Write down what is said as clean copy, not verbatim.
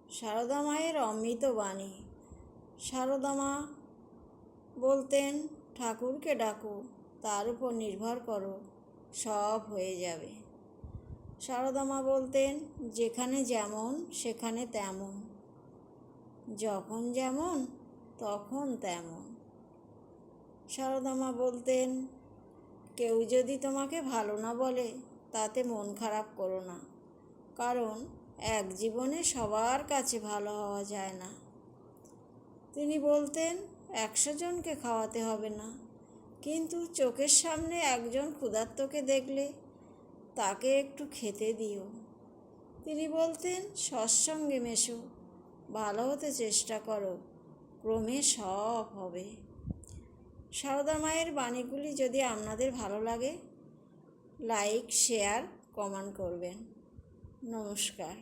সারদা মায়ের অমৃত বাণী। সারদা মা বলতেন, ঠাকুরকে ডাকো, তার উপর নির্ভর করো, সব হয়ে যাবে। সারদা মা বলতেন, যেখানে যেমন সেখানে তেমন, যখন যেমন তখন তেমন। সারদা মা বলতেন, কেউ যদি তোমাকে ভালো না বলে তাতে মন খারাপ করো না, কারণ এক জীবনে সবার কাছে ভালো হওয়া যায় না। তিনি বলতেন, 100 জনকে খাওয়াতে হবে না, কিন্তু চোখের সামনে একজন ক্ষুধার্তকে দেখলে তাকে একটু খেতে দিও। তিনি বলতেন, সৎসঙ্গে মেশো, ভালো হতে চেষ্টা করো, ক্রমে সব হবে। সারদা মায়ের বাণীগুলি যদি আপনাদের ভালো লাগে, লাইক, শেয়ার, কমেন্ট করবেন। নমস্কার।